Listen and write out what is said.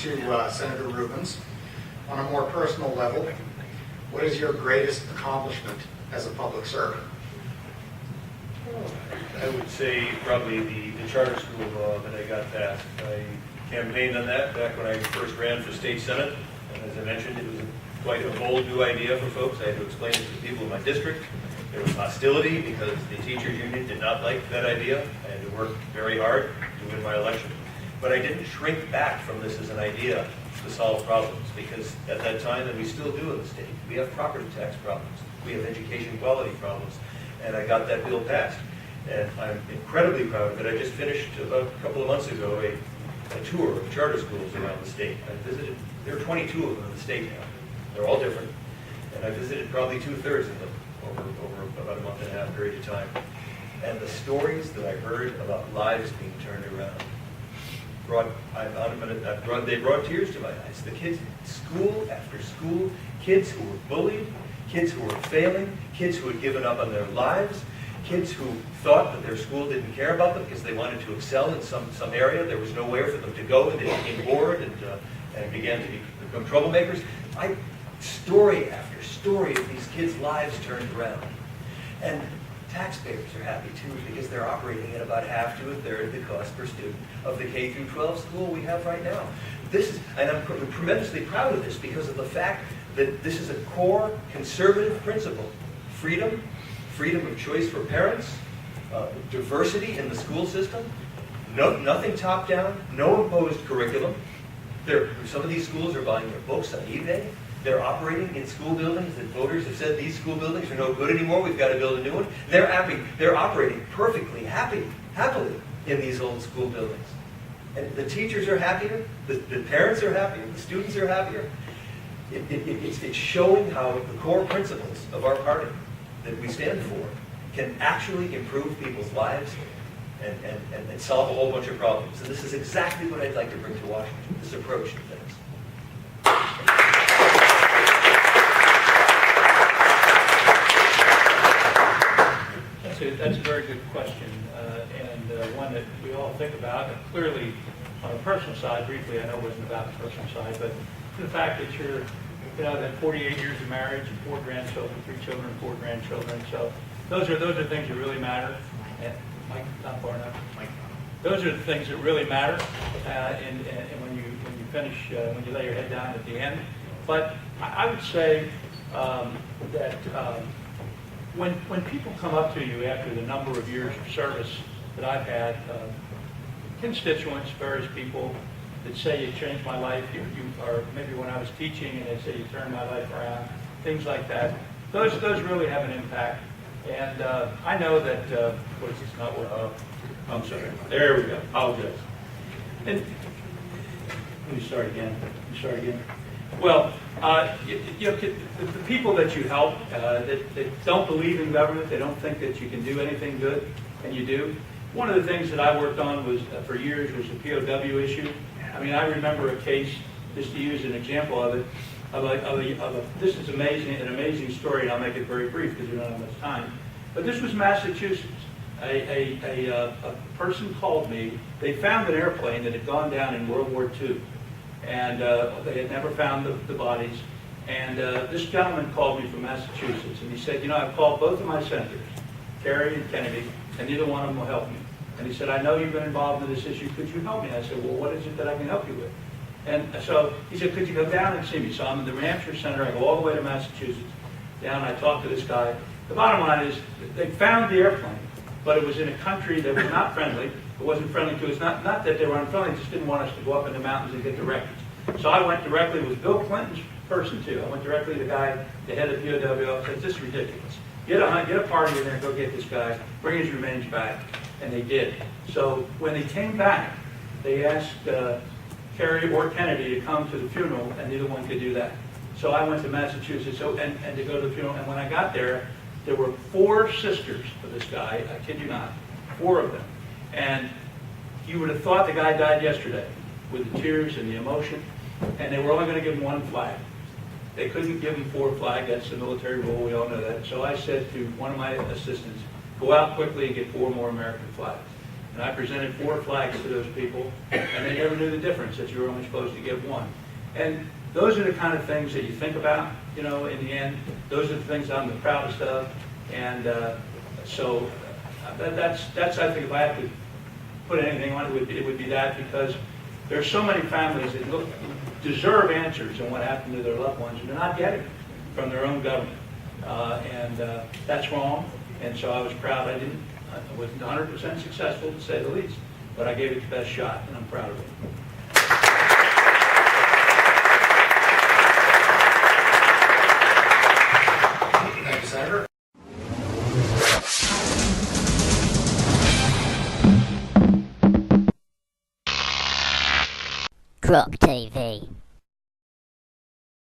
to Senator Rubens. On a more personal level, what is your greatest accomplishment as a public servant? I would say probably the charter school law that I got passed. I campaigned on that back when I first ran for state senate. And as I mentioned, it was quite a bold new idea for folks. I had to explain it to the people in my district. There was hostility because the teachers union did not like that idea. I had to work very hard to win my election. But I didn't shrink back from this as an idea to solve problems, because at that time, and we still do in the state, we have property tax problems, we have education quality problems, and I got that bill passed. And I'm incredibly proud of it. I just finished about a couple of months ago a tour of charter schools around the state. I visited, there are 22 of them in the state now. They're all different. And I visited probably 2/3 of them over about a month and a half period of time. And the stories that I heard about lives being turned around they brought tears to my eyes. The kids, school after school, kids who were bullied, kids who were failing, kids who had given up on their lives, kids who thought that their school didn't care about them because they wanted to excel in some area. There was nowhere for them to go, and they became bored and began to become troublemakers. Story after story of these kids' lives turned around. And taxpayers are happy too, because they're operating at about half to a third the cost per student of the K through 12 school we have right now. And I'm tremendously proud of this because of the fact that this is a core conservative principle. Freedom of choice for parents, diversity in the school system, nothing top down, no imposed curriculum. Some of these schools are buying their books on eBay. They're operating in school buildings that voters have said these school buildings are no good anymore, we've got to build a new one. They're operating perfectly happily in these old school buildings. And the teachers are happier, the parents are happier, the students are happier. It's showing how the core principles of our party that we stand for can actually improve people's lives and solve a whole bunch of problems. And this is exactly what I'd like to bring to Washington, this approach to things. That's a very good question, and one that we all think about. And clearly, on a personal side, briefly, I know it wasn't about the personal side, but the fact that you're, that 48 years of marriage and 4 grandchildren, 3 children and 4 grandchildren. So those are things that really matter. And Mike, not far enough. Mike. Those are the things that really matter, and when you finish, when you lay your head down at the end. But I would say that. When people come up to you after the number of years of service that I've had, constituents, various people that say you changed my life, or maybe when I was teaching and they say you turned my life around, things like that, those really have an impact. And I know that, what is this not working? I'm sorry. There we go. Apologize. And let me start again. Well, the people that you help that don't believe in government, they don't think that you can do anything good, and you do. One of the things that I worked on was for years was the POW issue. I mean, I remember a case, just to use an example of it, this is an amazing story, and I'll make it very brief because we don't have much time. But this was Massachusetts. A person called me. They found an airplane that had gone down in World War II. And they had never found the bodies. And this gentleman called me from Massachusetts, and he said, I've called both of my senators, Kerry and Kennedy, and neither one of them will help me. And he said, I know you've been involved in this issue, could you help me? And I said, well, what is it that I can help you with? And so he said, could you go down and see me? So I'm in the New Hampshire Center, I go all the way to Massachusetts, down, I talk to this guy. The bottom line is, they found the airplane, but it was in a country that was not friendly. It wasn't friendly to us. Not that they were unfriendly, just didn't want us to go up in the mountains and get the wreckage. So I went directly, it was Bill Clinton's person too. I went directly to the guy, the head of the POW office, said, this is ridiculous. Get a party in there, go get this guy, bring his remains back. And they did. So when they came back, they asked Kerry or Kennedy to come to the funeral, and neither one could do that. So I went to Massachusetts and to go to the funeral, and when I got there were 4 sisters of this guy, I kid you not, 4 of them. And you would have thought the guy died yesterday with the tears and the emotion, and they were only going to give him 1 flag. They couldn't give him 4 flags, that's the military rule, we all know that. So I said to one of my assistants, go out quickly and get 4 more American flags. And I presented 4 flags to those people, and they never knew the difference, that you were only supposed to give 1. And those are the kind of things that you think about, in the end. Those are the things I'm the proudest of. And so that's I think, if I have to put anything on it, it would be that, because there's so many families that deserve answers on what happened to their loved ones, and they're not getting it from their own government. And that's wrong. And so I was proud. I wasn't 100% successful, to say the least, but I gave it the best shot, and I'm proud of it. Thank you, Senator. GrokTV.